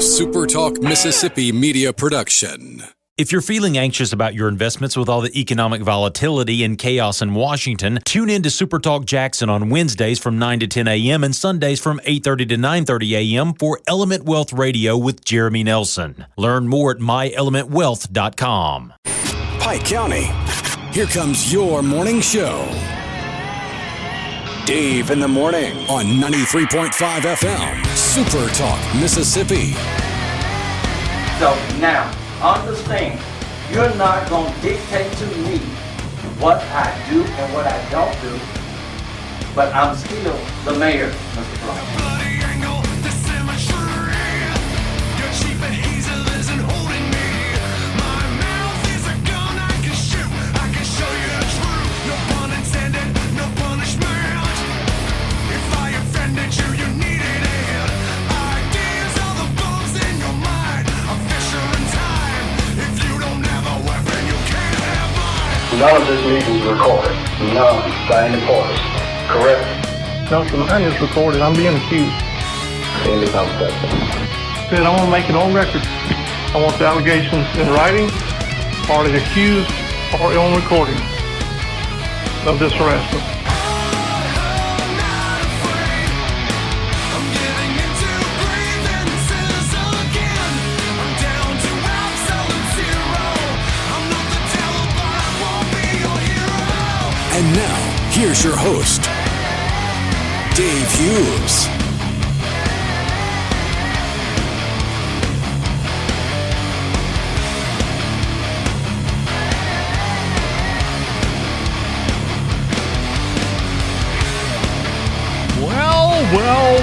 SuperTalk Mississippi media production. If you're feeling anxious about your investments with all the economic volatility and chaos in Washington, tune in to SuperTalk Jackson on Wednesdays from 9 to 10 a.m. and Sundays from 8:30 to 9:30 a.m. for Element Wealth Radio with Jeremy Nelson. Learn more at myelementwealth.com. Pike County, here comes your morning show. Dave in the morning on 93.5 FM, SuperTalk Mississippi. So now, understand, you're not going to dictate to me what I do and what I don't do, but I'm still the mayor, Mr. Brown. None of this meeting is recorded. None by any party. Correct? No, sir, mine is recorded. I'm being accused. Any conversation. Said I want to make it on record. I want the allegations in writing, or the accused, or on recording of this harassment. And now, here's your host, Dave Hughes.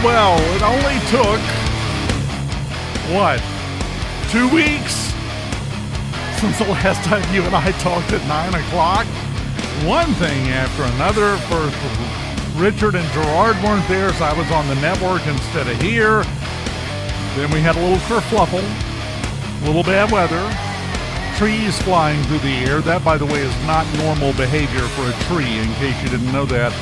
Well, it only took, 2 weeks since the last time you and I talked at 9 o'clock? One thing after another. First, Richard and Gerard weren't there, so I was on the network instead of here. Then we had a little kerfluffle, a little bad weather, trees flying through the air. That, by the way, is not normal behavior for a tree, in case you didn't know that.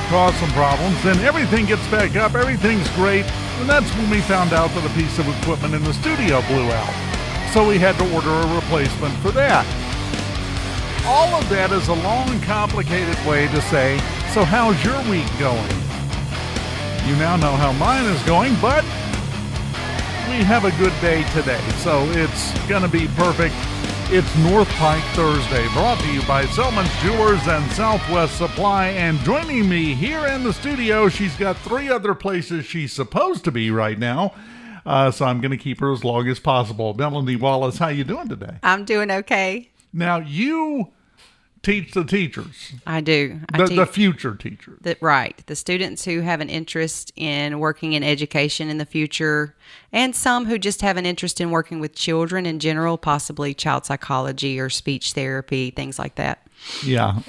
Caused some problems. Then everything gets back up, everything's great, and that's when we found out that a piece of equipment in the studio blew out. So we had to order a replacement for that. All of that is a long, complicated way to say, so how's your week going? You now know how mine is going, but we have a good day today, so it's going to be perfect. It's North Pike Thursday, brought to you by Selman's Jewelers and Southwest Supply, and joining me here in the studio, she's got 3 other places she's supposed to be right now, so I'm going to keep her as long as possible. Melanie, Wallace, how you doing today? I'm doing okay. Now, you teach the teachers. I do. The future teachers. Right. The students who have an interest in working in education in the future, and some who just have an interest in working with children in general, possibly child psychology or speech therapy, things like that. Yeah.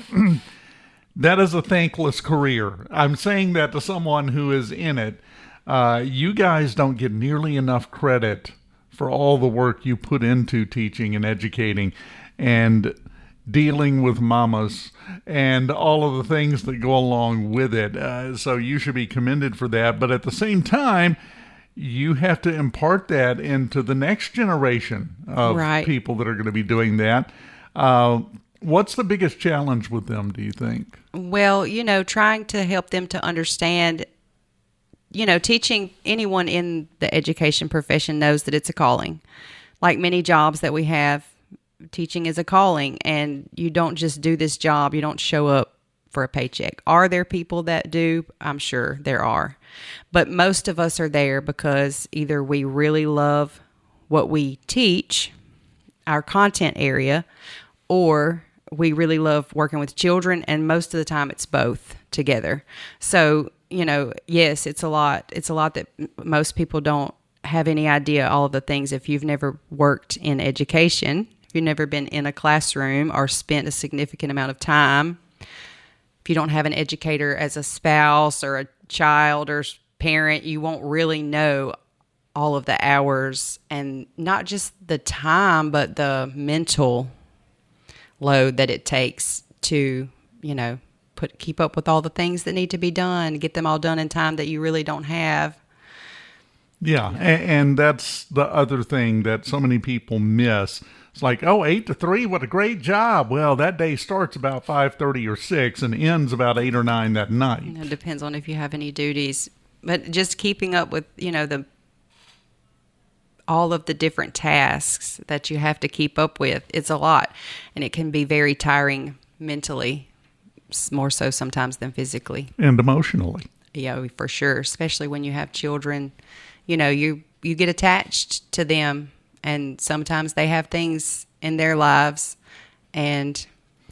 That is a thankless career. I'm saying that to someone who is in it. You guys don't get nearly enough credit for all the work you put into teaching and educating and dealing with mamas and all of the things that go along with it. So you should be commended for that. But at the same time, you have to impart that into the next generation of people that are going to be doing that. What's the biggest challenge with them, do you think? Well, trying to help them to understand, teaching anyone in the education profession knows that it's a calling. Like many jobs that we have, teaching is a calling, and you don't just do this job. You don't show up for a paycheck. Are there people that do? I'm sure there are. But most of us are there because either we really love what we teach, our content area, or we really love working with children, and most of the time it's both together. So, yes, it's a lot. It's a lot that most people don't have any idea all of the things. If you've never worked in education, if you've never been in a classroom or spent a significant amount of time, if you don't have an educator as a spouse or a child or parent, you won't really know all of the hours, and not just the time, but the mental load that it takes to, keep up with all the things that need to be done, get them all done in time that you really don't have. Yeah, and that's the other thing that so many people miss. It's like, 8 to 3, what a great job. Well, that day starts about 5:30 or 6 and ends about 8 or 9 that night. It depends on if you have any duties. But just keeping up with, all of the different tasks that you have to keep up with, it's a lot. And it can be very tiring mentally, more so sometimes than physically. And emotionally. Yeah, for sure. Especially when you have children, you get attached to them, and sometimes they have things in their lives, and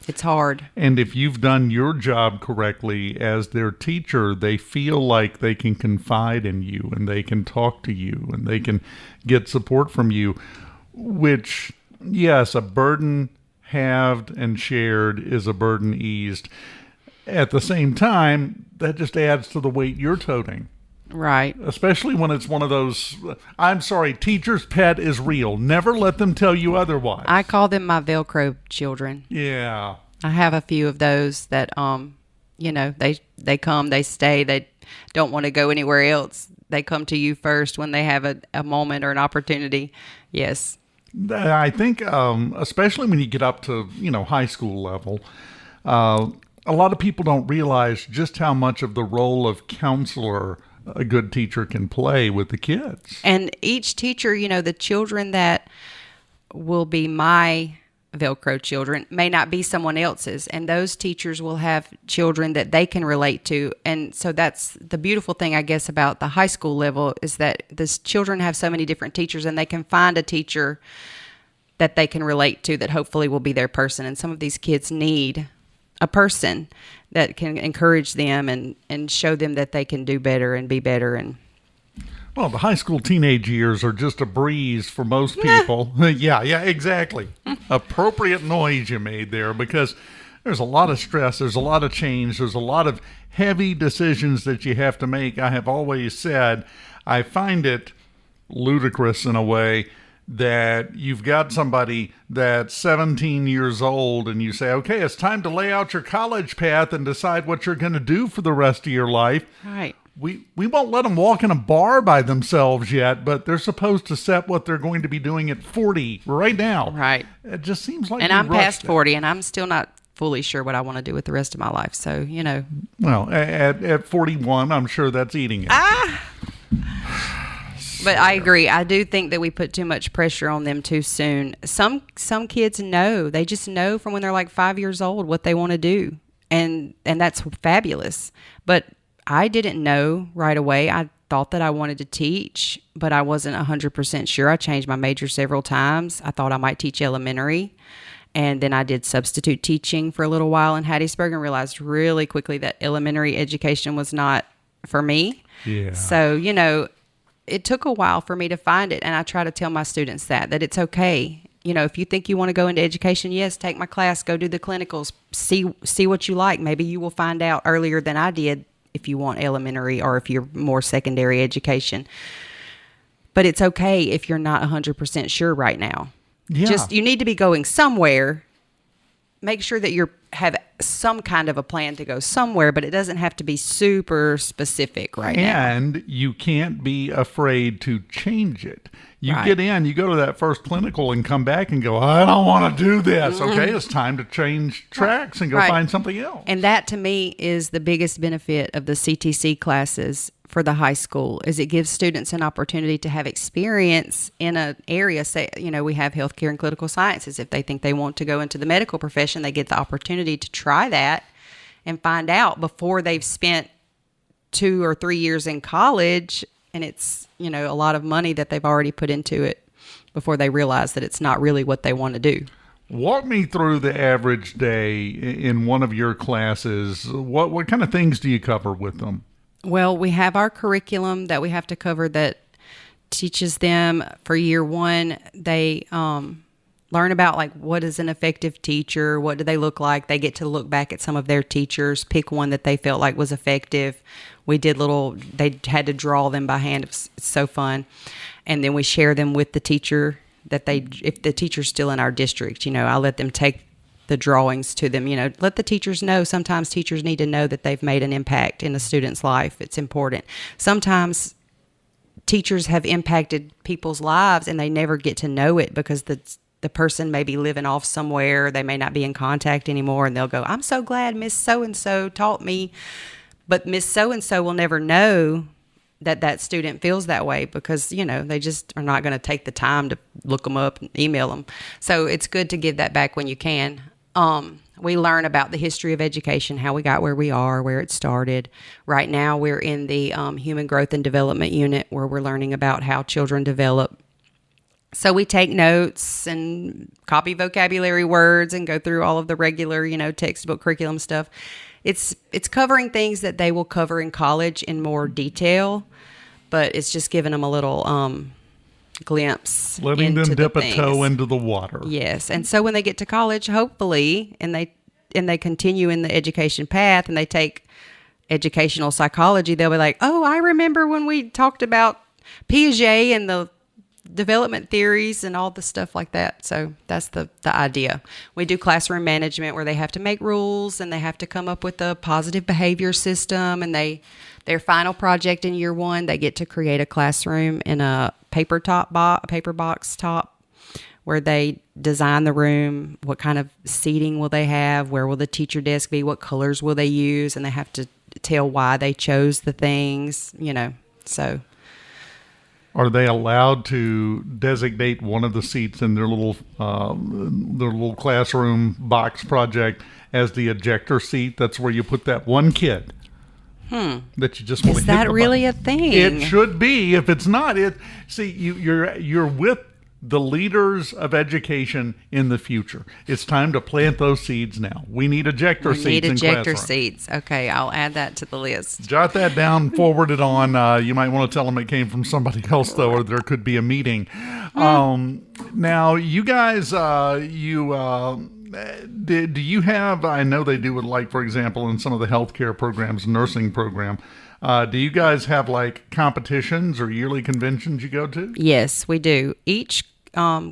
it's hard. And if you've done your job correctly as their teacher, they feel like they can confide in you, and they can talk to you, and they can get support from you, which, yes, a burden halved and shared is a burden eased. At the same time, that just adds to the weight you're toting. Right. Especially when it's one of those, I'm sorry, teacher's pet is real. Never let them tell you otherwise. I call them my Velcro children. Yeah. I have a few of those that, they come, they stay, they don't want to go anywhere else. They come to you first when they have a moment or an opportunity. Yes. I think, especially when you get up to, high school level, a lot of people don't realize just how much of the role of counselor a good teacher can play with the kids. And each teacher, the children that will be my Velcro children may not be someone else's. And those teachers will have children that they can relate to. And so that's the beautiful thing, I guess, about the high school level is that these children have so many different teachers, and they can find a teacher that they can relate to that hopefully will be their person. And some of these kids need a person that can encourage them and show them that they can do better and be better. And well, the high school teenage years are just a breeze for most people. Yeah, exactly. Appropriate noise you made there, because there's a lot of stress, there's a lot of change, there's a lot of heavy decisions that you have to make. I have always said I find it ludicrous in a way that you've got somebody that's 17 years old and you say, okay, it's time to lay out your college path and decide what you're going to do for the rest of your life. Right. We won't let them walk in a bar by themselves yet, but they're supposed to set what they're going to be doing at 40 right now. Right. It just seems like and I'm past 40 and I'm still not fully sure what I want to do with the rest of my life. So, Well, at 41, I'm sure that's eating it. But I agree. I do think that we put too much pressure on them too soon. Some kids know. They just know from when they're like 5 years old what they want to do. And that's fabulous. But I didn't know right away. I thought that I wanted to teach, but I wasn't 100% sure. I changed my major several times. I thought I might teach elementary. And then I did substitute teaching for a little while in Hattiesburg and realized really quickly that elementary education was not for me. Yeah. So, it took a while for me to find it, and I try to tell my students that it's okay. If you think you want to go into education, yes, take my class, go do the clinicals, see what you like. Maybe you will find out earlier than I did if you want elementary or if you're more secondary education. But it's okay if you're not 100% sure right now. Yeah. Just you need to be going somewhere. Make sure that you have some kind of a plan to go somewhere, but it doesn't have to be super specific right now. And you can't be afraid to change it. You Right. get in, you go to that first clinical and come back and go, I don't want to do this. Okay, it's time to change tracks and go Right. find something else. And that to me is the biggest benefit of the CTC classes for the high school is it gives students an opportunity to have experience in an area. Say, we have healthcare and clinical sciences. If they think they want to go into the medical profession, they get the opportunity to try that and find out before they've spent 2 or 3 years in college. And it's, a lot of money that they've already put into it before they realize that it's not really what they want to do. Walk me through the average day in one of your classes. What kind of things do you cover with them? Well, we have our curriculum that we have to cover that teaches them for year one. They learn about like what is an effective teacher, what do they look like. They get to look back at some of their teachers, pick one that they felt like was effective. We did they had to draw them by hand. It's so fun. And then we share them with the teacher if the teacher's still in our district, I let them take the drawings to them, let the teachers know. Sometimes teachers need to know that they've made an impact in a student's life. It's important. Sometimes teachers have impacted people's lives and they never get to know it because the person may be living off somewhere. They may not be in contact anymore, and they'll go, I'm so glad Miss So-and-so taught me. But Miss So-and-so will never know that student feels that way because, they just are not going to take the time to look them up and email them. So it's good to give that back when you can. We learn about the history of education, how we got where we are, where it started. Right now, we're in the Human Growth and Development Unit where we're learning about how children develop. So we take notes and copy vocabulary words and go through all of the regular, textbook curriculum stuff. It's covering things that they will cover in college in more detail, but it's just giving them a little glimpse. Letting them dip a toe into the water. Yes. And so when they get to college, hopefully, and they continue in the education path and they take educational psychology, they'll be like, oh, I remember when we talked about Piaget and the development theories and all the stuff like that. So that's the idea. We do classroom management where they have to make rules and they have to come up with a positive behavior system, and their final project in year 1, they get to create a classroom in a paper box top where they design the room. What kind of seating will they have? Where will the teacher desk be? What colors will they use? And they have to tell why they chose the things, so. Are they allowed to designate one of the seats in their little classroom box project as the ejector seat? That's where you put that one kid that you just want to hit. Is that really a thing? It should be. If it's not, you're with the leaders of education in the future. It's time to plant those seeds now. We need ejector seats in classrooms. Ejector seats. Okay, I'll add that to the list. Jot that down, forward it on. You might want to tell them it came from somebody else, though, or there could be a meeting. Now, you guys, do you have, I know they do it, like, for example, in some of the healthcare programs, nursing program, do you guys have like competitions or yearly conventions you go to? Yes, we do. Each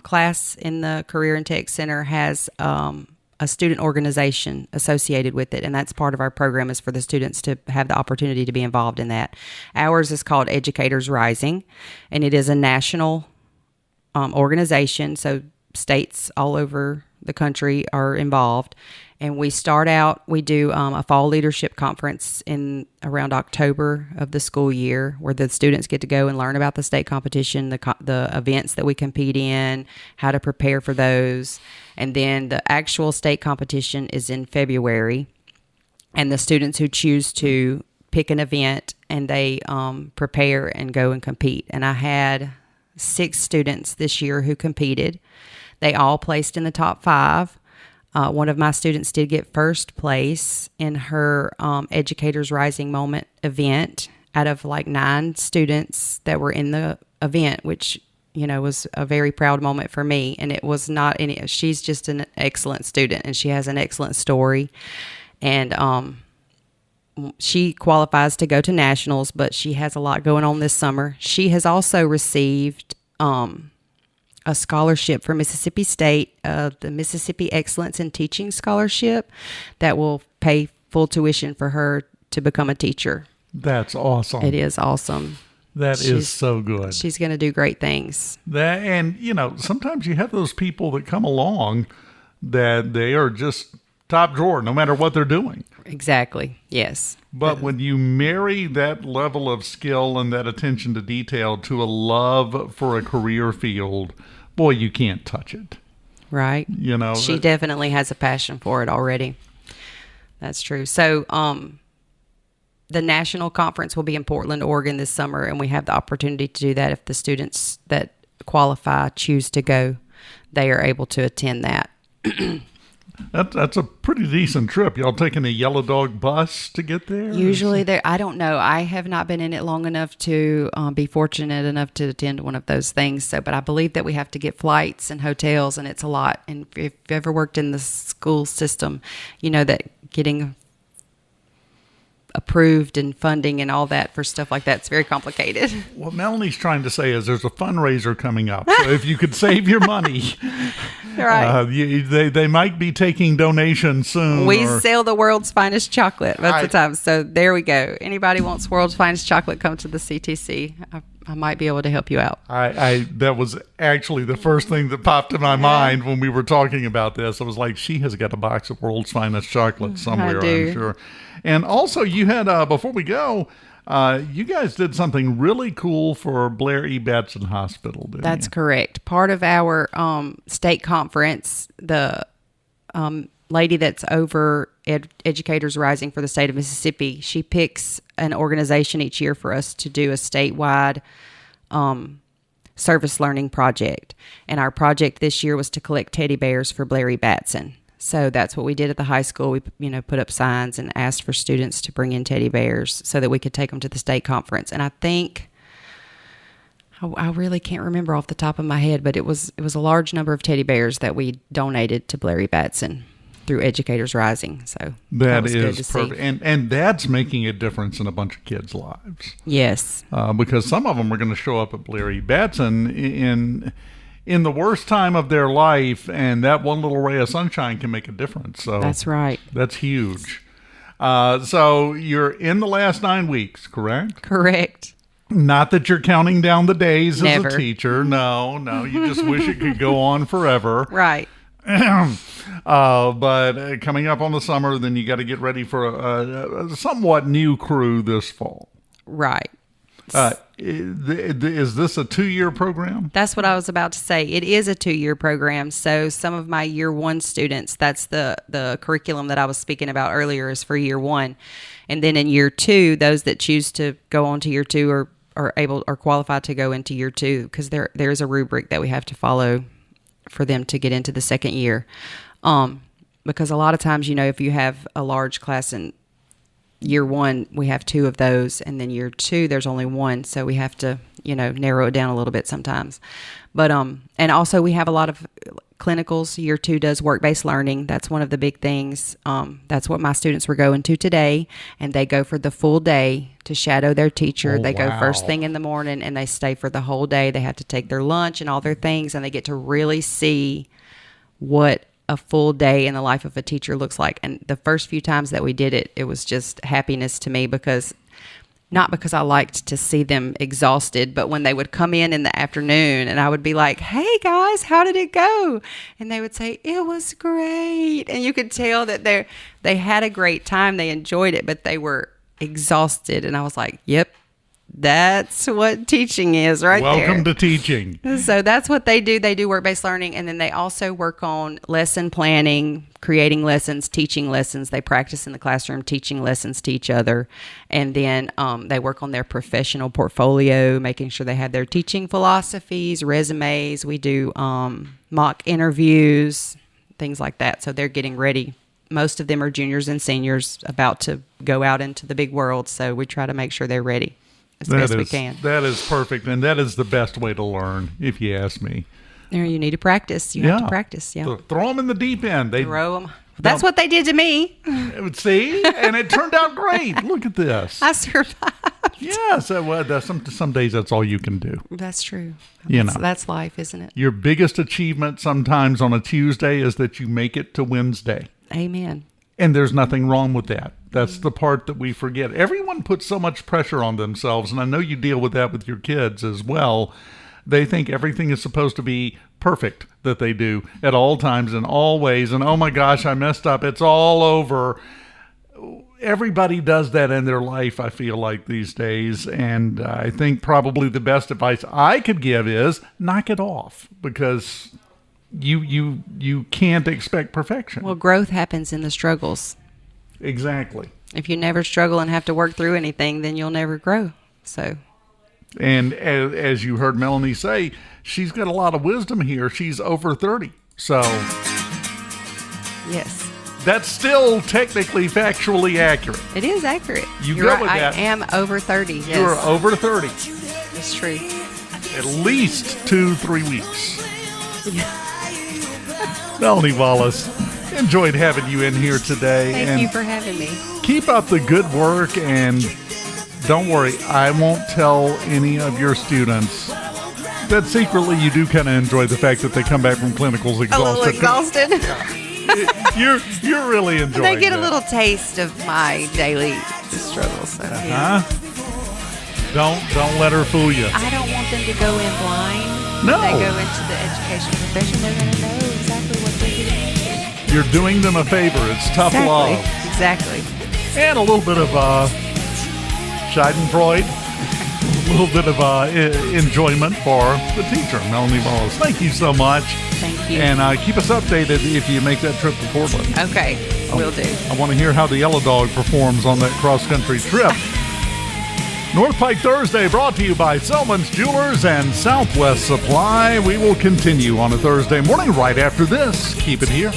class in the Career and Tech Center has a student organization associated with it, and that's part of our program is for the students to have the opportunity to be involved in that. Ours is called Educators Rising, and it is a national organization, so states all over the country are involved. And we do a fall leadership conference in around October of the school year where the students get to go and learn about the state competition, the events that we compete in, how to prepare for those. And then the actual state competition is in February. And the students who choose to pick an event and they prepare and go and compete. And I had 6 students this year who competed. They all placed in the top 5. One of my students did get first place in her Educators Rising Moment event out of like 9 students that were in the event, which, was a very proud moment for me. And it was not she's just an excellent student and she has an excellent story. And she qualifies to go to nationals, but she has a lot going on this summer. She has also received a scholarship from Mississippi State, the Mississippi Excellence in Teaching Scholarship, that will pay full tuition for her to become a teacher. That's awesome. It is awesome. That is so good. She's going to do great things. And, sometimes you have those people that come along that they are just top drawer, no matter what they're doing. Exactly. Yes. But when you marry that level of skill and that attention to detail to a love for a career field, boy, you can't touch it. Right. She definitely has a passion for it already. That's true. So, the national conference will be in Portland, Oregon this summer, and we have the opportunity to do that if the students that qualify choose to go. They are able to attend that. That's a pretty decent trip. Y'all taking a Yellow Dog bus to get there? Usually, I don't know. I have not been in it long enough to be fortunate enough to attend one of those things. But I believe that we have to get flights and hotels, and it's a lot. And if you've ever worked in the school system, you know that getting approved and funding and all that for stuff like that, it's very complicated. What Melanie's trying to say is there's a fundraiser coming up. So if you could save your money, right? They might be taking donations soon. We sell the world's finest chocolate most of the time. So there we go. Anybody wants world's finest chocolate, come to the CTC. I might be able to help you out. I that was actually the first thing that popped in my mind when we were talking about this. I was like, she has got a box of World's Finest chocolate somewhere, I'm sure. And also, you had, before we go, you guys did something really cool for Blair E. Batson Hospital, didn't That's you? correct. Part of our state conference, the lady that's over Educators Rising for the state of Mississippi, she picks an organization each year for us to do a statewide service learning project. And our project this year was to collect teddy bears for Blair E. Batson. So that's what we did at the high school. We, put up signs and asked for students to bring in teddy bears so that we could take them to the state conference. And I think, I really can't remember off the top of my head, but it was a large number of teddy bears that we donated to Blair E. Batson through Educators Rising. So that was good to perfect. See. And that's making a difference in a bunch of kids' lives. Yes. Because some of them are going to show up at Blair E. Batson in the worst time of their life, and that one little ray of sunshine can make a difference. So that's right. That's huge. So you're in the last 9 weeks, correct? Correct. Not that you're counting down the days Never. as a teacher. No. You just wish it could go on forever. Right. But coming up on the summer, then you got to get ready for a somewhat new crew this fall. Right. Is this a 2-year program? That's what I was about to say. It is a 2-year program. So some of my year 1 students, that's the curriculum that I was speaking about earlier, is for year 1. And then in year 2, those that choose to go on to year 2 are qualified to go into year 2, because there is a rubric that we have to follow for them to get into the second year. Because a lot of times, if you have a large class in year 1, we have 2 of those, and then year 2, there's only 1. So we have to, narrow it down a little bit sometimes. But, and also we have a lot of clinicals. Year 2 does work-based learning. That's one of the big things. That's what my students were going to today, and they go for the full day to shadow their teacher. They go first thing in the morning, and they stay for the whole day. They have to take their lunch and all their things, and they get to really see what a full day in the life of a teacher looks like. And the first few times that we did it, it was just happiness to me, not because I liked to see them exhausted, but when they would come in the afternoon and I would be like, "Hey guys, how did it go?" And they would say, "It was great." And you could tell that they had a great time. They enjoyed it, but they were exhausted. And I was like, "Yep, that's what teaching is right there." Welcome to teaching. So that's what they do. They do work-based learning, and then they also work on lesson planning, creating lessons, teaching lessons. They practice in the classroom, teaching lessons to each other. And then they work on their professional portfolio, making sure they have their teaching philosophies, resumes. We do mock interviews, things like that. So they're getting ready. Most of them are juniors and seniors about to go out into the big world. So we try to make sure they're ready as best we can. That is perfect, and that is the best way to learn, if you ask me. There, you need to practice. You have to practice. Yeah, throw them in the deep end. Throw them. That's what they did to me. See, and it turned out great. Look at this. I survived. Yeah, so some days that's all you can do. That's true. That's life, isn't it? Your biggest achievement sometimes on a Tuesday is that you make it to Wednesday. Amen. And there's nothing wrong with that. That's the part that we forget. Everyone puts so much pressure on themselves, and I know you deal with that with your kids as well. They think everything is supposed to be perfect that they do at all times in all ways. And, oh my gosh, I messed up. It's all over. Everybody does that in their life, I feel like, these days. And I think probably the best advice I could give is knock it off, because you can't expect perfection. Well, growth happens in the struggles. Exactly. If you never struggle and have to work through anything, then you'll never grow. So. And as you heard Melanie say, she's got a lot of wisdom here. She's over 30. So. Yes. That's still technically factually accurate. It is accurate. You're right. With that. I am over 30. Yes. You're over 30. It's true. At least 2-3 weeks. Melanie Wallace, enjoyed having you in here today. Thank you for having me. Keep up the good work, and don't worry, I won't tell any of your students that secretly you do kind of enjoy the fact that they come back from clinicals exhausted. A little exhausted. You're really enjoying They get that. a little taste of my daily struggles. So, yeah. Don't let her fool you. I don't want them to go in blind. No. When they go into the education profession, they're going to know exactly what they're getting into. You're doing them a favor. It's tough love. Exactly. And a little bit of Schadenfreude. A little bit of enjoyment for the teacher, Melanie Wallace. Thank you so much. Thank you. And keep us updated if you make that trip to Portland. Okay, will do. I want to hear how the Yellow Dog performs on that cross-country trip. North Pike Thursday brought to you by Selman's Jewelers and Southwest Supply. We will continue on a Thursday morning right after this. Keep it here.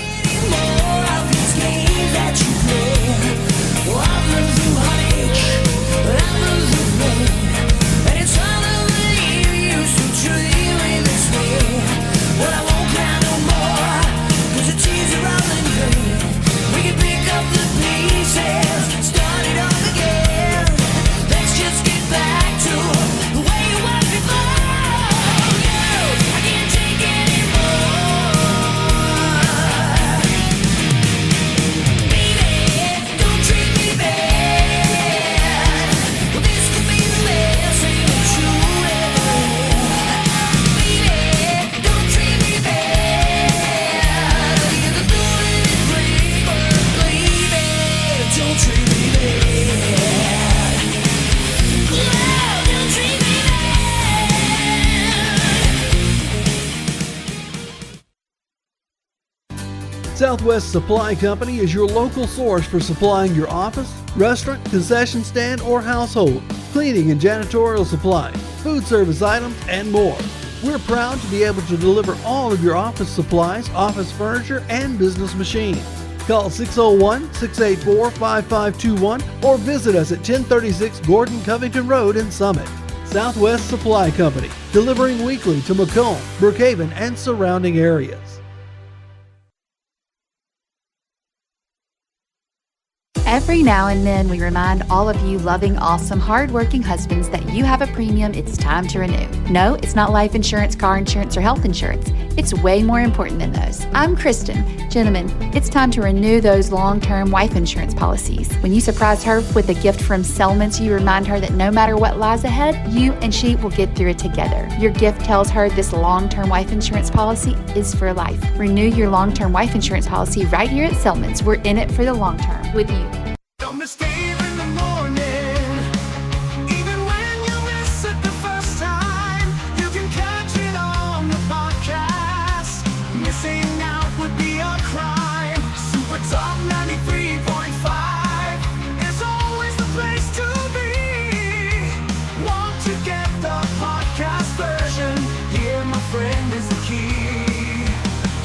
Southwest Supply Company is your local source for supplying your office, restaurant, concession stand, or household, cleaning and janitorial supplies, food service items, and more. We're proud to be able to deliver all of your office supplies, office furniture, and business machines. Call 601-684-5521 or visit us at 1036 Gordon Covington Road in Summit. Southwest Supply Company, delivering weekly to Macomb, Brookhaven, and surrounding areas. Every now and then, we remind all of you loving, awesome, hardworking husbands that you have a premium it's time to renew. No, it's not life insurance, car insurance, or health insurance. It's way more important than those. I'm Kristen. Gentlemen, it's time to renew those long-term wife insurance policies. When you surprise her with a gift from Selman's, you remind her that no matter what lies ahead, you and she will get through it together. Your gift tells her this long-term wife insurance policy is for life. Renew your long-term wife insurance policy right here at Selman's. We're in it for the long term with you. Don't escape in the morning. Even when you miss it the first time, you can catch it on the podcast. Missing out would be a crime. Super Talk 93.5 is always the place to be. Want to get the podcast version? Here, my friend, is the key.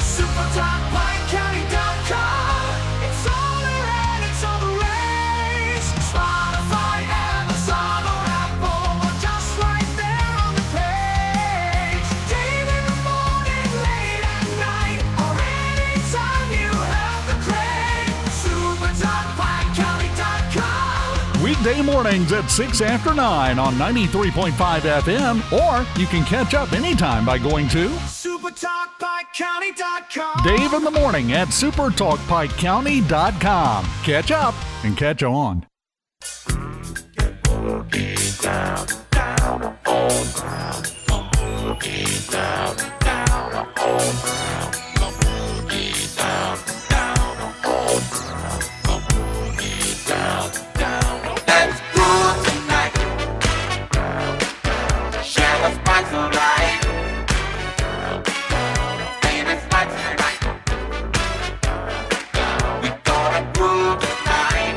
SuperTalkPikeCounty.com. It's all around, it's all the race. Spotify, Amazon, or Apple, or just right there on the page. Dave in the morning, late at night, or anytime you have the crave. SuperTalkPikeCounty.com. Weekday mornings at 6 after 9 on 93.5 FM, or you can catch up anytime by going to SuperTalkPikeCounty.com. Dave in the morning at SuperTalkPikeCounty.com. Catch up and catch on. That's good tonight. Share a spice of life. Baby, spice tonight. We gonna groove tonight.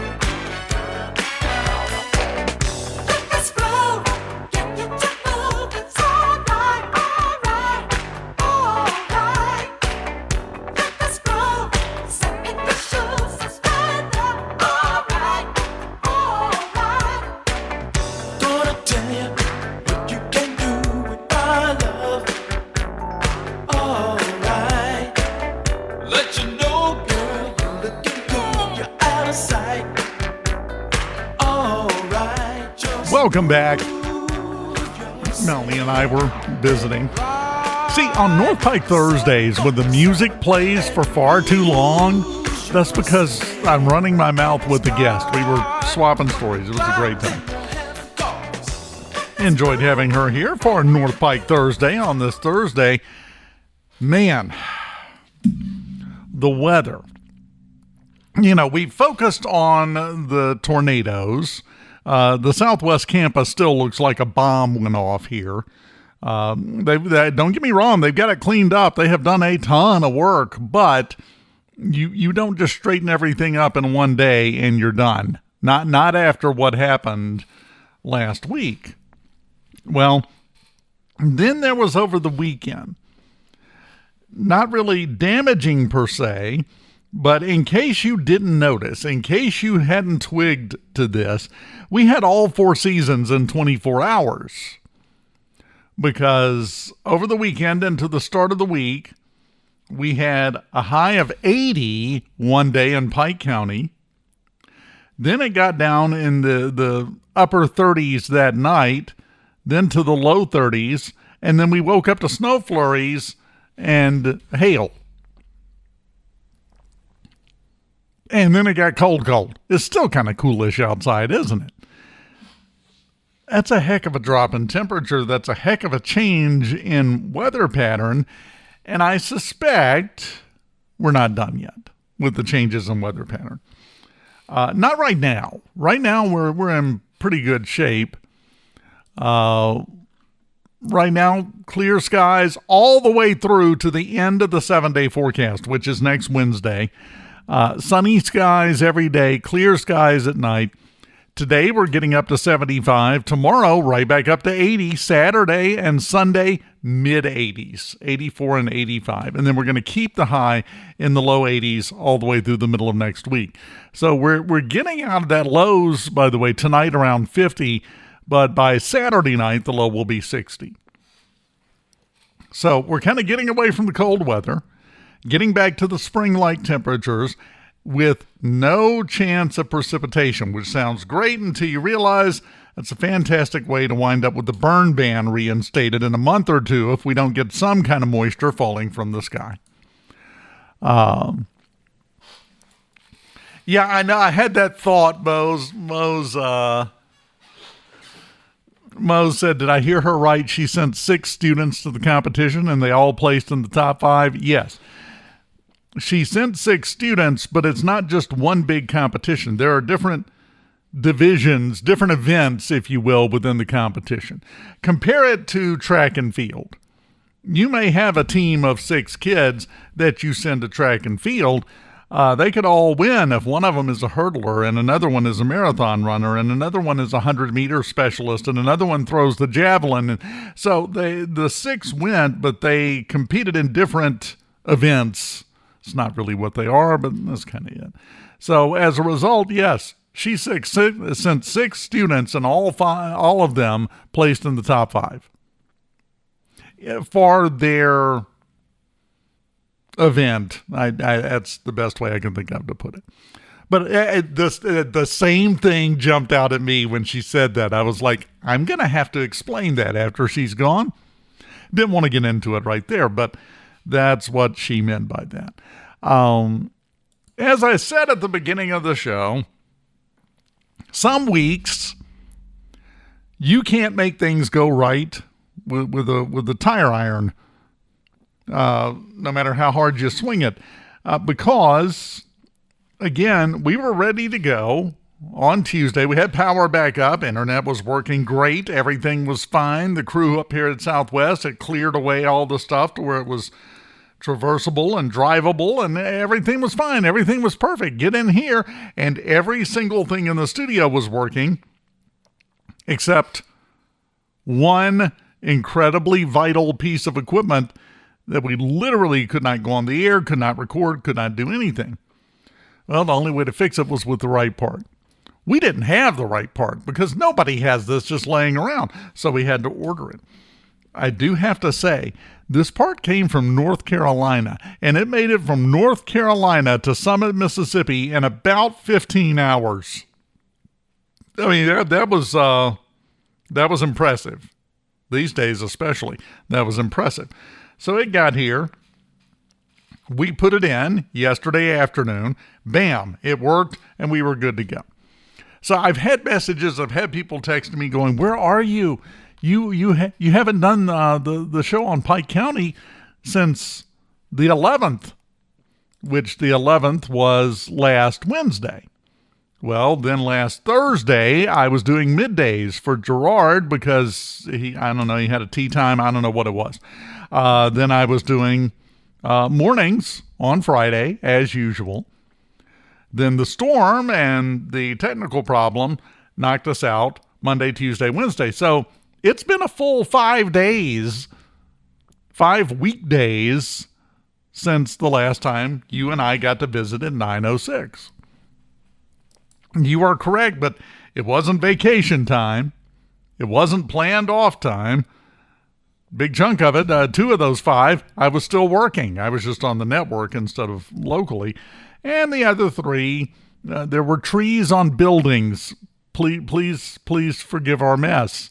Let us groove. Get you to move. It's alright, alright, alright. Let us groove. Step in the shoes and stand up. Alright, alright. Gonna tell you what you can do with my love. Alright. Let you know, girl, you're looking good. You're out of sight. Alright. Just Welcome back. Melanie and I were visiting. See, on North Pike Thursdays, when the music plays for far too long, that's because I'm running my mouth with the guest. We were swapping stories. It was a great time. Enjoyed having her here for North Pike Thursday on this Thursday. Man, the weather. You know, we focused on the tornadoes. The Southwest campus still looks like a bomb went off here. Don't get me wrong, they've got it cleaned up. They have done a ton of work, but you don't just straighten everything up in one day and you're done. Not after what happened last week. Well, then there was over the weekend. Not really damaging per se, but in case you didn't notice, in case you hadn't twigged to this, we had all 4 seasons in 24 hours. Because over the weekend into the start of the week, we had a high of 80 one day in Pike County. Then it got down in the upper 30s that night, then to the low 30s, and then we woke up to snow flurries and hail. And then it got cold. It's still kind of coolish outside, isn't it? That's a heck of a drop in temperature. That's a heck of a change in weather pattern. And I suspect we're not done yet with the changes in weather pattern. Not right now. Right now, we're in pretty good shape. Right now, clear skies all the way through to the end of the 7-day forecast, which is next Wednesday. Sunny skies every day, clear skies at night. Today, we're getting up to 75. Tomorrow, right back up to 80. Saturday and Sunday, mid-80s, 84 and 85. And then we're going to keep the high in the low 80s all the way through the middle of next week. So we're getting out of that lows, by the way, tonight around 50. But by Saturday night, the low will be 60. So we're kind of getting away from the cold weather, getting back to the spring-like temperatures with no chance of precipitation, which sounds great until you realize that's a fantastic way to wind up with the burn ban reinstated in a month or two if we don't get some kind of moisture falling from the sky. Yeah, I know. I had that thought, Mose said, did I hear her right? She sent 6 students to the competition and they all placed in the top 5. Yes. She sent 6 students, but it's not just one big competition. There are different divisions, different events, if you will, within the competition. Compare it to track and field. You may have a team of 6 kids that you send to track and field. They could all win if one of them is a hurdler and another one is a marathon runner and another one is a 100-meter specialist and another one throws the javelin. And so the 6 went, but they competed in different events. It's not really what they are, but that's kind of it. So as a result, yes, she sent 6 students and all of them placed in the top 5 for their event. That's the best way I can think of to put it. But the same thing jumped out at me when she said that. I was like, I'm going to have to explain that after she's gone. Didn't want to get into it right there, but that's what she meant by that. As I said at the beginning of the show, some weeks you can't make things go right with the tire iron. No matter how hard you swing it, because again, we were ready to go on Tuesday. We had power back up. Internet was working great. Everything was fine. The crew up here at Southwest had cleared away all the stuff to where it was traversable and drivable, and everything was fine. Everything was perfect. Get in here, and every single thing in the studio was working, except one incredibly vital piece of equipment that we literally could not go on the air, could not record, could not do anything. Well, the only way to fix it was with the right part. We didn't have the right part because nobody has this just laying around, so we had to order it. I do have to say, this part came from North Carolina, and it made it from North Carolina to Summit, Mississippi in about 15 hours. I mean, that was impressive. These days especially, that was impressive. So it got here. We put it in yesterday afternoon. Bam, it worked, and we were good to go. So I've had messages, I've had people texting me going, where are you? You haven't done the show on Pike County since the 11th, which the 11th was last Wednesday. Well, then last Thursday, I was doing middays for Gerard because he had a tea time. I don't know what it was. Then I was doing mornings on Friday, as usual. Then the storm and the technical problem knocked us out Monday, Tuesday, Wednesday. So it's been a full 5 days, 5 weekdays since the last time you and I got to visit at 906. You are correct, but it wasn't vacation time. It wasn't planned off time. Big chunk of it, 2 of those 5, I was still working. I was just on the network instead of locally. And the other 3, there were trees on buildings. Please forgive our mess.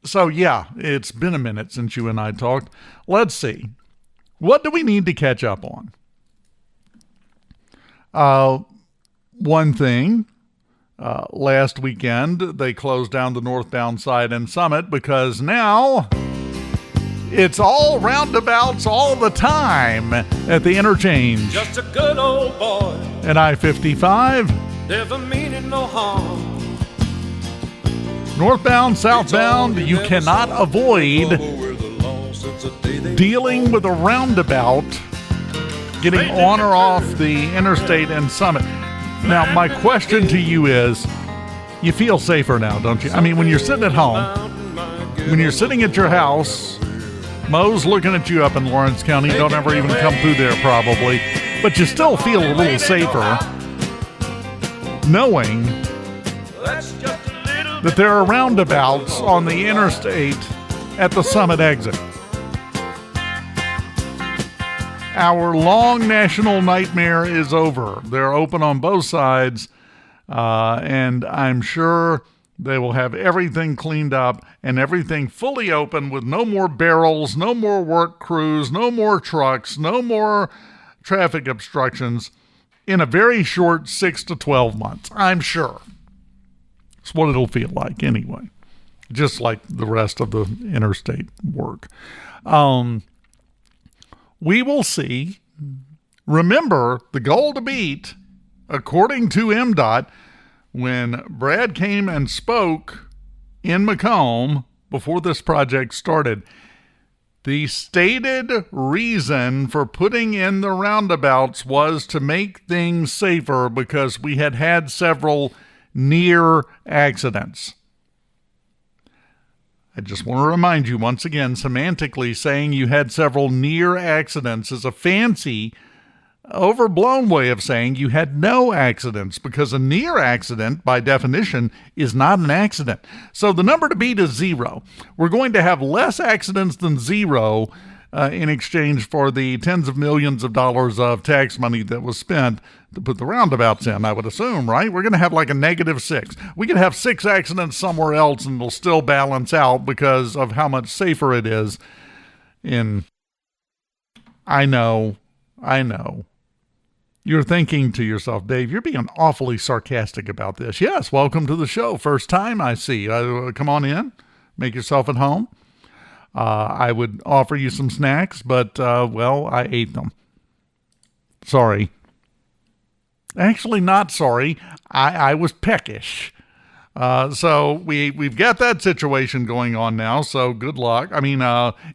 So yeah, it's been a minute since you and I talked. Let's see. What do we need to catch up on? One thing, last weekend, they closed down the northbound side in Summit because now it's all roundabouts all the time at the interchange. Just a good old boy. And I-55. Never meaning no harm. Northbound, southbound, you cannot avoid dealing with a roundabout getting on or off the interstate and Summit. Now, my question to you is, you feel safer now, don't you? I mean, when you're sitting at home, when you're sitting at your house, Mo's looking at you up in Lawrence County. You don't ever even come through there probably, but you still feel a little safer knowing that there are roundabouts on the interstate at the Summit exit. Our long national nightmare is over. They're open on both sides, and I'm sure they will have everything cleaned up and everything fully open with no more barrels, no more work crews, no more trucks, no more traffic obstructions in a very short 6 to 12 months, I'm sure. It's what it'll feel like anyway, just like the rest of the interstate work. We will see. Remember, the goal to beat, according to MDOT, when Brad came and spoke in Macomb before this project started, the stated reason for putting in the roundabouts was to make things safer because we had had several near accidents. I just want to remind you once again, semantically, saying you had several near accidents is a fancy, overblown way of saying you had no accidents, because a near accident, by definition, is not an accident. So the number to beat is 0. We're going to have less accidents than 0 in exchange for the tens of millions of dollars of tax money that was spent to put the roundabouts in, I would assume, right? We're going to have like a -6. We could have 6 accidents somewhere else and it'll still balance out because of how much safer it is I know. You're thinking to yourself, Dave, you're being awfully sarcastic about this. Yes, welcome to the show. First time, I see. Come on in. Make yourself at home. I would offer you some snacks, but, well, I ate them. Sorry. Actually, not sorry. I was peckish. So we've got that situation going on now, so good luck.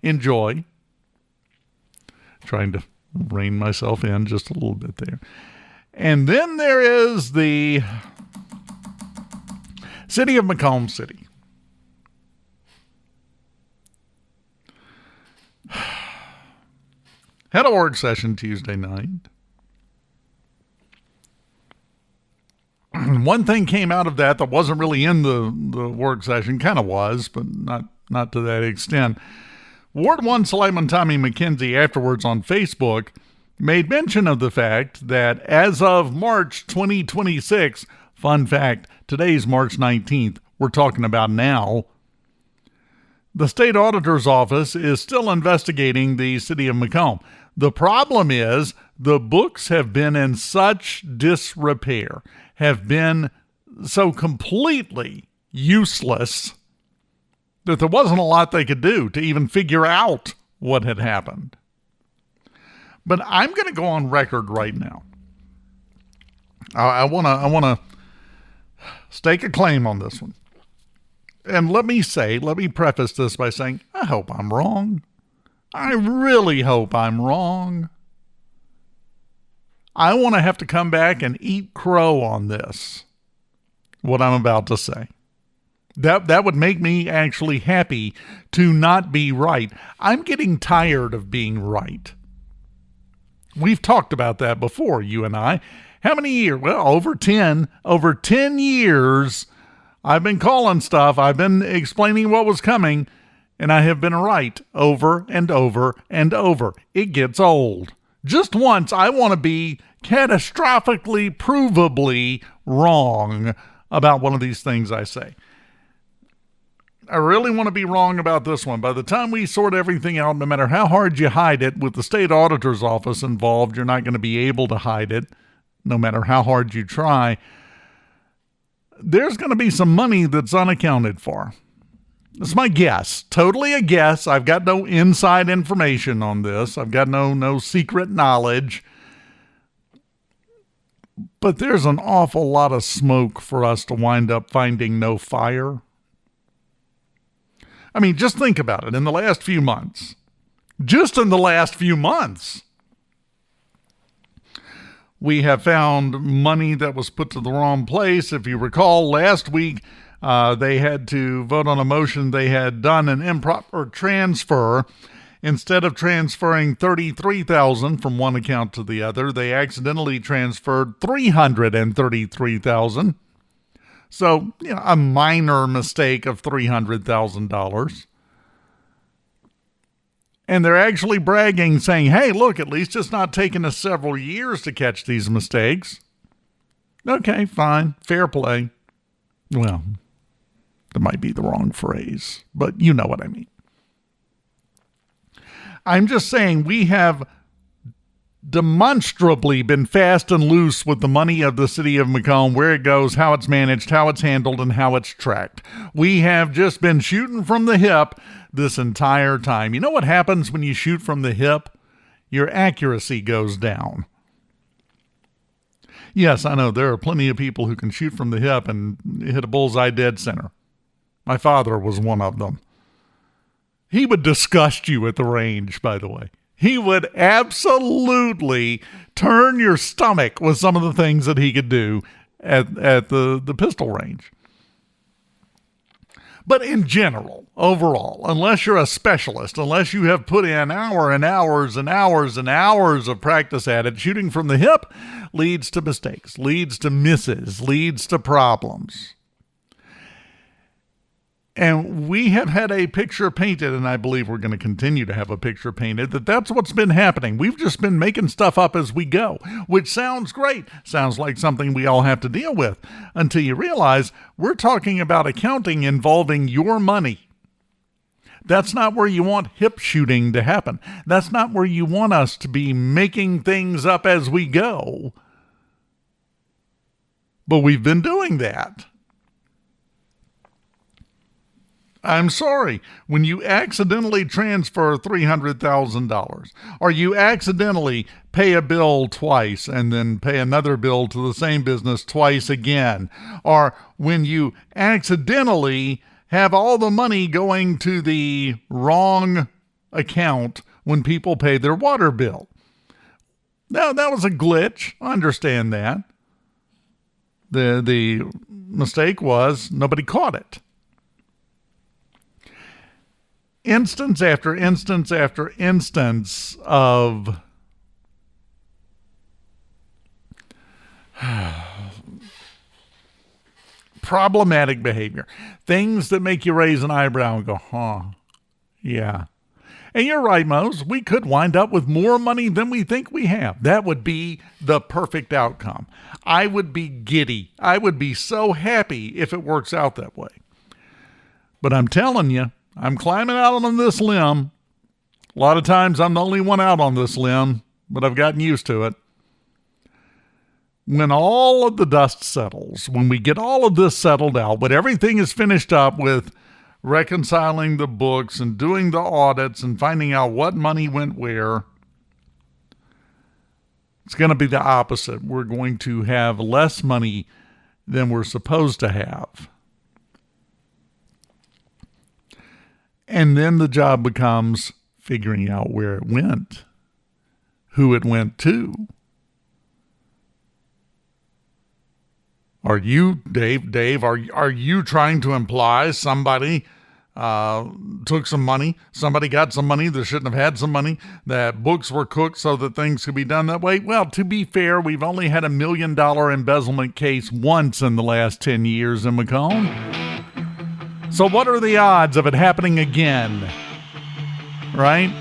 Enjoy. Trying to rein myself in just a little bit there. And then there is the city of Macomb City. Had a work session Tuesday night. One thing came out of that wasn't really in the work session, kind of was, but not to that extent. Ward 1 Selectman Tommy McKenzie afterwards on Facebook made mention of the fact that as of March 2026, fun fact, today's March 19th, we're talking about now, the state auditor's office is still investigating the city of Macomb. The problem is the books have been in such disrepair, have been so completely useless that there wasn't a lot they could do to even figure out what had happened. But I'm going to go on record right now. I want to stake a claim on this one. And let me preface this by saying, I hope I'm wrong. I really hope I'm wrong. I want to have to come back and eat crow on this, what I'm about to say. That would make me actually happy to not be right. I'm getting tired of being right. We've talked about that before, you and I. How many years? Well, over 10 years, I've been calling stuff. I've been explaining what was coming, and I have been right over and over and over. It gets old. Just once, I want to be catastrophically, provably wrong about one of these things I say. I really want to be wrong about this one. By the time we sort everything out, no matter how hard you hide it, with the state auditor's office involved, you're not going to be able to hide it, no matter how hard you try. There's going to be some money that's unaccounted for. That's my guess. Totally a guess. I've got no inside information on this. I've got no secret knowledge. But there's an awful lot of smoke for us to wind up finding no fire. I mean, just think about it. In the last few months, we have found money that was put to the wrong place. If you recall, last week, they had to vote on a motion. They had done an improper transfer. Instead of transferring $33,000 from one account to the other, they accidentally transferred $333,000. So, a minor mistake of $300,000. And they're actually bragging, saying, hey, look, at least it's not taken us several years to catch these mistakes. Okay, fine. Fair play. Well, that might be the wrong phrase, but you know what I mean. I'm just saying we have demonstrably been fast and loose with the money of the city of Macomb, where it goes, how it's managed, how it's handled, and how it's tracked. We have just been shooting from the hip this entire time. You know what happens when you shoot from the hip? Your accuracy goes down. Yes, I know there are plenty of people who can shoot from the hip and hit a bullseye dead center. My father was one of them. He would disgust you at the range, by the way. He would absolutely turn your stomach with some of the things that he could do at the pistol range. But in general, overall, unless you're a specialist, unless you have put in hours and hours and hours and hours of practice at it, shooting from the hip leads to mistakes, leads to misses, leads to problems. And we have had a picture painted, and I believe we're going to continue to have a picture painted, that's what's been happening. We've just been making stuff up as we go, which sounds great. Sounds like something we all have to deal with, until you realize we're talking about accounting involving your money. That's not where you want hip shooting to happen. That's not where you want us to be making things up as we go. But we've been doing that. I'm sorry, when you accidentally transfer $300,000, or you accidentally pay a bill twice and then pay another bill to the same business twice again, or when you accidentally have all the money going to the wrong account when people pay their water bill. Now, that was a glitch. I understand that. The mistake was nobody caught it. Instance after instance after instance of problematic behavior. Things that make you raise an eyebrow and go, yeah. And you're right, Mose. We could wind up with more money than we think we have. That would be the perfect outcome. I would be giddy. I would be so happy if it works out that way. But I'm telling you, I'm climbing out on this limb. A lot of times I'm the only one out on this limb, but I've gotten used to it. when all of the dust settles, when we get all of this settled out, when everything is finished up with reconciling the books and doing the audits and finding out what money went where, it's going to be the opposite. We're going to have less money than we're supposed to have. And then the job becomes figuring out where it went, who it went to. Are you, Dave, are you trying to imply somebody took some money, somebody got some money that shouldn't have had some money, that books were cooked so that things could be done that way? Well, to be fair, we've only had $1 million embezzlement case once in the last 10 years in Macomb. So what are the odds of it happening again? Right?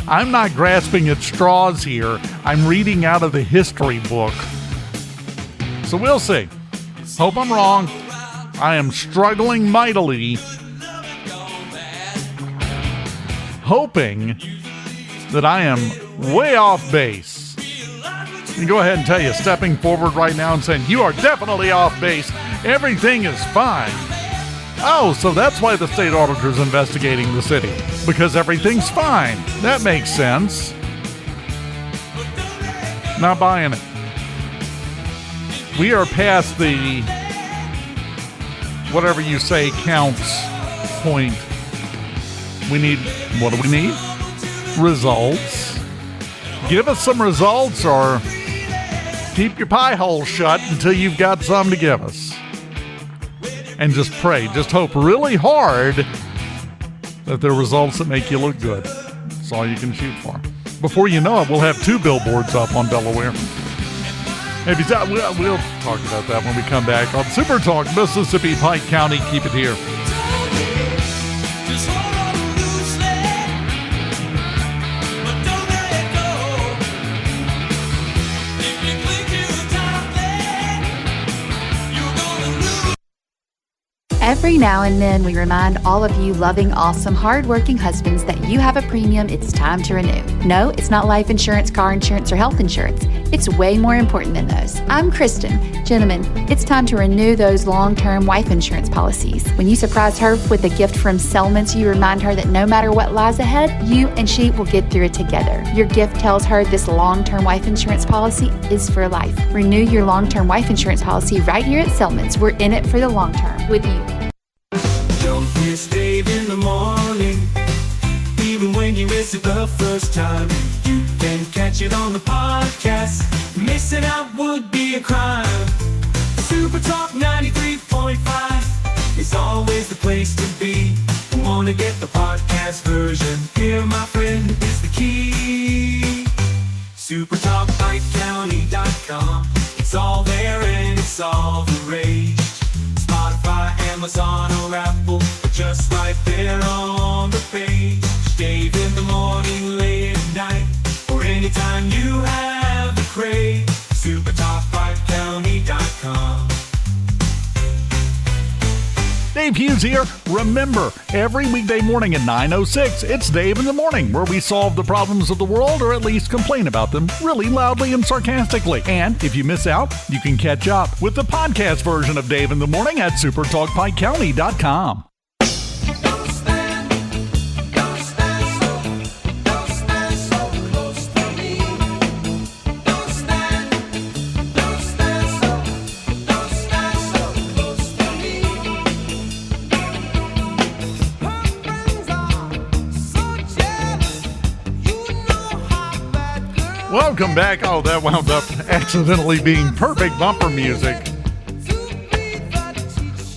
I'm not grasping at straws here. I'm reading out of the history book. So we'll see. Hope I'm wrong. I am struggling mightily, hoping that I am way off base. And go ahead and tell you, stepping forward right now and saying, you are definitely off base. Everything is fine. Oh, so that's why the state auditor's investigating the city. Because everything's fine. That makes sense. Not buying it. We are past the whatever you say counts point. We need, what do we need? Results. Give us some results or keep your pie hole shut until you've got some to give us. And just pray, just hope really hard that they're results that make you look good. That's all you can shoot for. Before you know it, we'll have 2 billboards up on Delaware. Maybe we'll talk about that when we come back on Super Talk, Mississippi, Pike County. Keep it here. Every now and then, we remind all of you loving, awesome, hardworking husbands that you have a premium it's time to renew. No, it's not life insurance, car insurance, or health insurance. It's way more important than those. I'm Kristen. Gentlemen, it's time to renew those long-term wife insurance policies. When you surprise her with a gift from Selmans, you remind her that no matter what lies ahead, you and she will get through it together. Your gift tells her this long-term wife insurance policy is for life. Renew your long-term wife insurance policy right here at Selmans. We're in it for the long term with you. Don't miss Dave in the morning. Even when you miss it the first time, you can catch it on the podcast. Missing out would be a crime. Super Talk 93.5 is always the place to be. Wanna get the podcast version? Here, my friend, is the key. SuperTalkPikeCounty.com. It's all there and it's all the rage. Spotify, Amazon, or Apple, just right there on the page. Dave in the morning, late at night, or anytime you have the crave. SuperTalkPikeCounty.com. Dave Hughes here. Remember, every weekday morning at 9:06, it's Dave in the Morning, where we solve the problems of the world, or at least complain about them really loudly and sarcastically. And if you miss out, you can catch up with the podcast version of Dave in the Morning at SuperTalkPikeCounty.com. Welcome back. Oh, that wound up accidentally being perfect bumper music.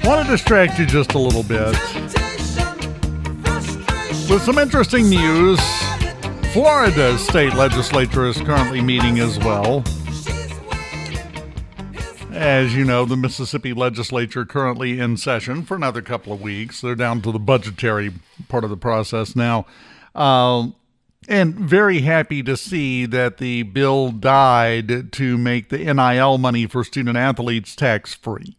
Want to distract you just a little bit with some interesting news. Florida's state legislature is currently meeting as well. As you know, the Mississippi legislature currently in session for another couple of weeks. They're down to the budgetary part of the process now. And very happy to see that the bill died to make the NIL money for student athletes tax-free.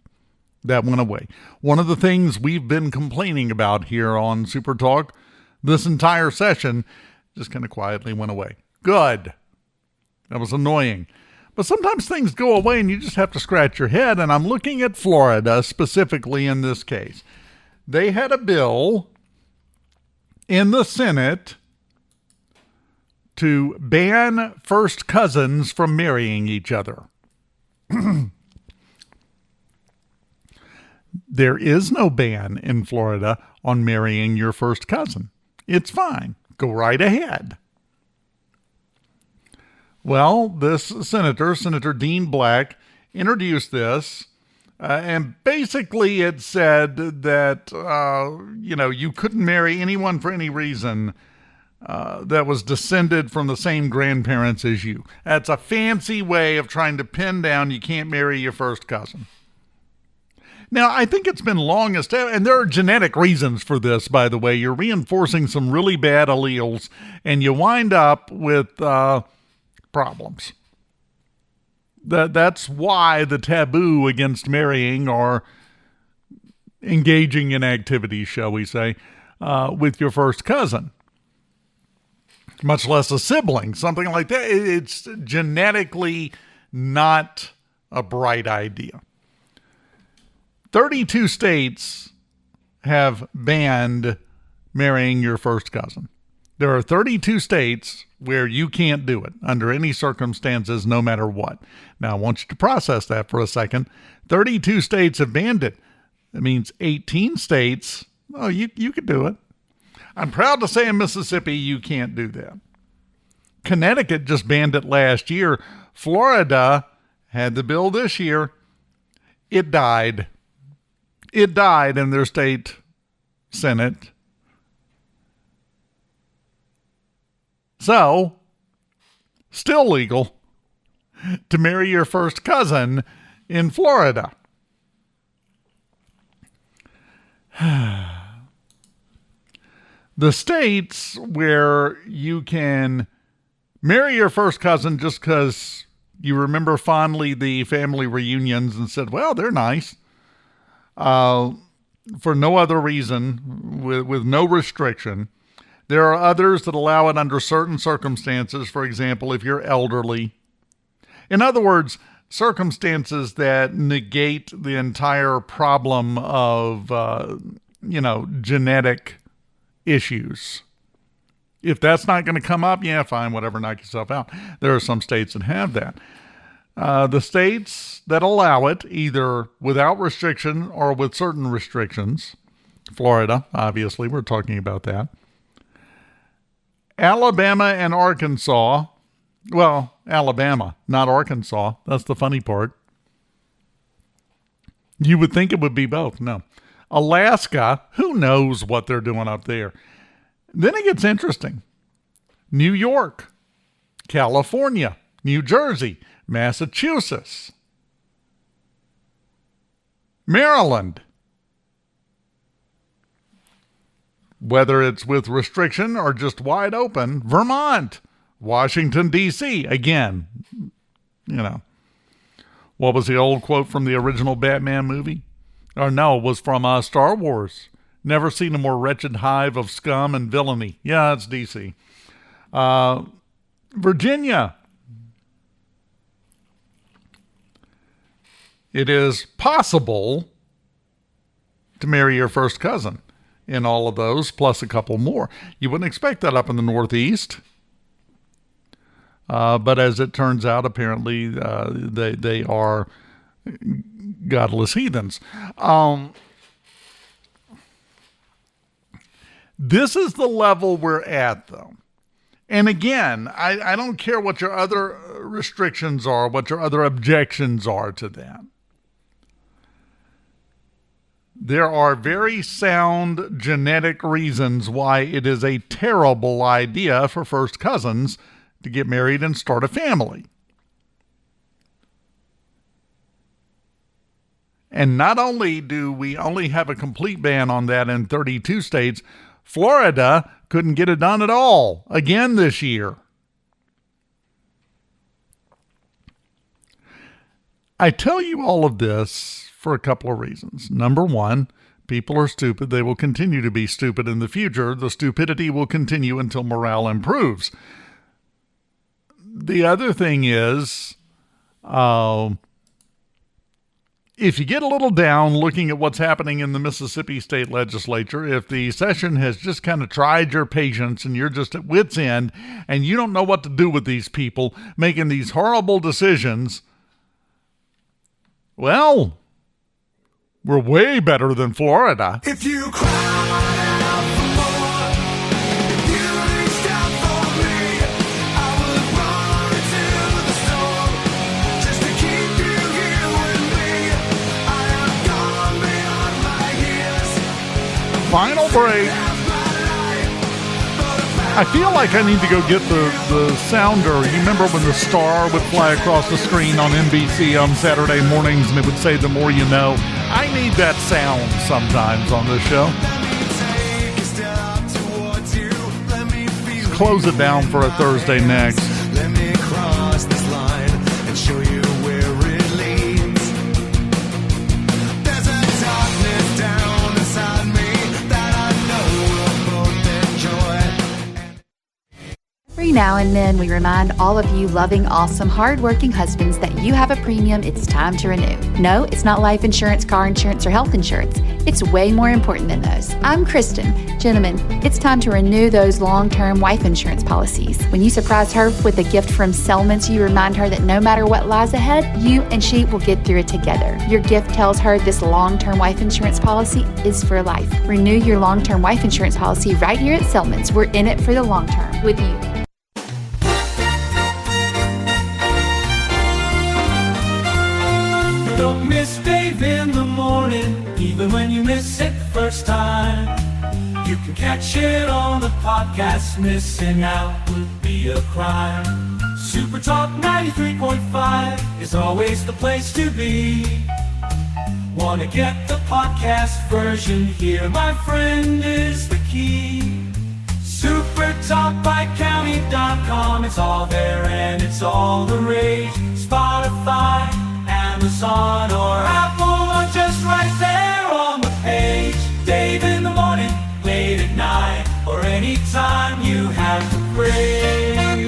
That went away. One of the things we've been complaining about here on Super Talk this entire session just kind of quietly went away. Good. That was annoying. But sometimes things go away and you just have to scratch your head. And I'm looking at Florida specifically in this case. They had a bill in the Senate to ban first cousins from marrying each other. There is no ban in Florida on marrying your first cousin. It's fine. Go right ahead. Well, this senator, Senator Dean Black, introduced this, and basically it said that, you couldn't marry anyone for any reason that was descended from the same grandparents as you. That's a fancy way of trying to pin down you can't marry your first cousin. Now, I think it's been long established, and there are genetic reasons for this, by the way. You're reinforcing some really bad alleles, and you wind up with problems. That's why the taboo against marrying or engaging in activities, shall we say, with your first cousin, much less a sibling, something like that. It's genetically not a bright idea. 32 states have banned marrying your first cousin. There are 32 states where you can't do it under any circumstances, no matter what. Now, I want you to process that for a second. 32 states have banned it. That means 18 states, you could do it. I'm proud to say in Mississippi, you can't do that. Connecticut just banned it last year. Florida had the bill this year. It died. It died in their state Senate. So, still legal to marry your first cousin in Florida. The states where you can marry your first cousin just because you remember fondly the family reunions and said, well, they're nice. For no other reason, with no restriction. There are others that allow it under certain circumstances. For example, if you're elderly. In other words, circumstances that negate the entire problem of, genetic issues. If that's not going to come up, yeah, fine, whatever, knock yourself out. There are some states that have that. The states that allow it, either without restriction or with certain restrictions, Florida, obviously, we're talking about that. Alabama and Arkansas, well, Alabama, not Arkansas. That's the funny part. You would think it would be both. No. Alaska, who knows what they're doing up there. Then it gets interesting. New York, California, New Jersey, Massachusetts, Maryland. Whether it's with restriction or just wide open, Vermont, Washington, D.C. Again, what was the old quote from the original Batman movie? Or no, it was from Star Wars. Never seen a more wretched hive of scum and villainy. Yeah, it's D.C. Virginia. It is possible to marry your first cousin in all of those, plus a couple more. You wouldn't expect that up in the Northeast. But as it turns out, apparently they are godless heathens. This is the level we're at, though. And again, I don't care what your other restrictions are, what your other objections are to that. There are very sound genetic reasons why it is a terrible idea for first cousins to get married and start a family. And not only do we only have a complete ban on that in 32 states, Florida couldn't get it done at all again this year. I tell you all of this for a couple of reasons. Number one, people are stupid. They will continue to be stupid in the future. The stupidity will continue until morale improves. the other thing is, if you get a little down looking at what's happening in the Mississippi State Legislature, if the session has just kind of tried your patience and you're just at wit's end and you don't know what to do with these people making these horrible decisions, well, we're way better than Florida. If you cry out for more, if you reached out for me, I would run into the storm just to keep you here with me. I have gone beyond my years. Final break. I feel like I need to go get the sounder. You remember when the star would fly across the screen on NBC on Saturday mornings and it would say, "The more you know"? I need that sound sometimes on this show. Let's close it down for a Thursday next. Let me cross this line and show you where it leads. There's a darkness down inside me that I know we'll both enjoy. Every now and then, we remind all of you loving, awesome, hardworking husbands that you have a premium it's time to renew. No, it's not life insurance, car insurance, or health insurance. It's way more important than those. I'm Kristen. Gentlemen, it's time to renew those long-term wife insurance policies. When you surprise her with a gift from Selmans, you remind her that no matter what lies ahead, you and she will get through it together. Your gift tells her this long-term wife insurance policy is for life. Renew your long-term wife insurance policy right here at Selmans. We're in it for the long term with you. Don't miss Dave in the morning, even when you miss it the first time. You can catch it on the podcast. Missing out would be a crime. SuperTalk 93.5 is always the place to be. Wanna get the podcast version? Here, my friend, is the key. SuperTalkPikeCounty.com. It's all there and it's all the rage. Spotify, Amazon, or Apple, or just right there on the page. Dave in the morning, late at night, or anytime you have to pray.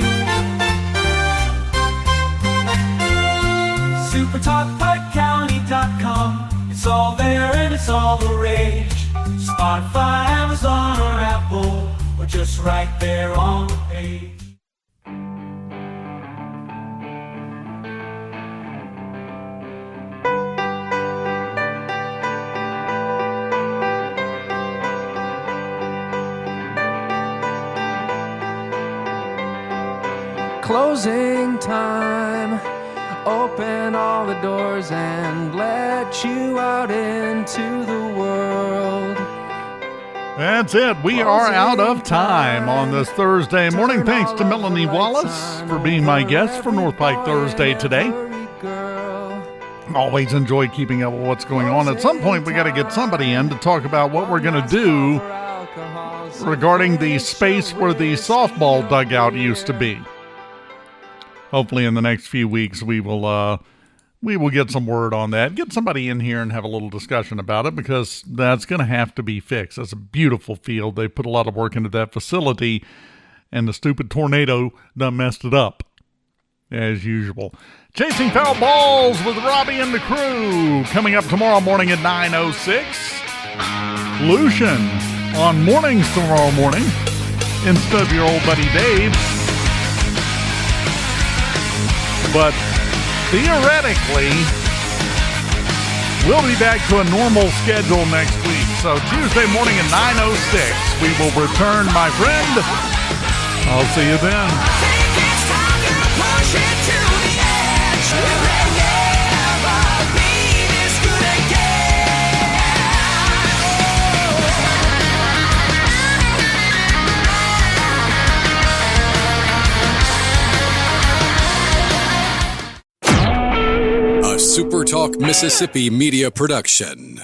SuperTalkPikeCounty.com. It's all there and it's all the rage. Spotify, Amazon, or Apple, or just right there on the page. Closing time. Open all the doors and let you out into the world. That's it. We are out of time on this Thursday morning. Thanks to Melanie Wallace for being my guest for North Pike Thursday today. Always enjoy keeping up with what's going on. At some point, we got to get somebody in to talk about what we're going to do regarding the space where the softball dugout used to be. Hopefully in the next few weeks we will get some word on that. Get somebody in here and have a little discussion about it, because that's going to have to be fixed. That's a beautiful field. They put a lot of work into that facility, and the stupid tornado done messed it up, as usual. Chasing Foul Balls with Robbie and the crew coming up tomorrow morning at 9:06. Lucian on mornings tomorrow morning instead of your old buddy Dave. But theoretically, we'll be back to a normal schedule next week. So Tuesday morning at 9:06, we will return, my friend. I'll see you then. SuperTalk Mississippi Media Production.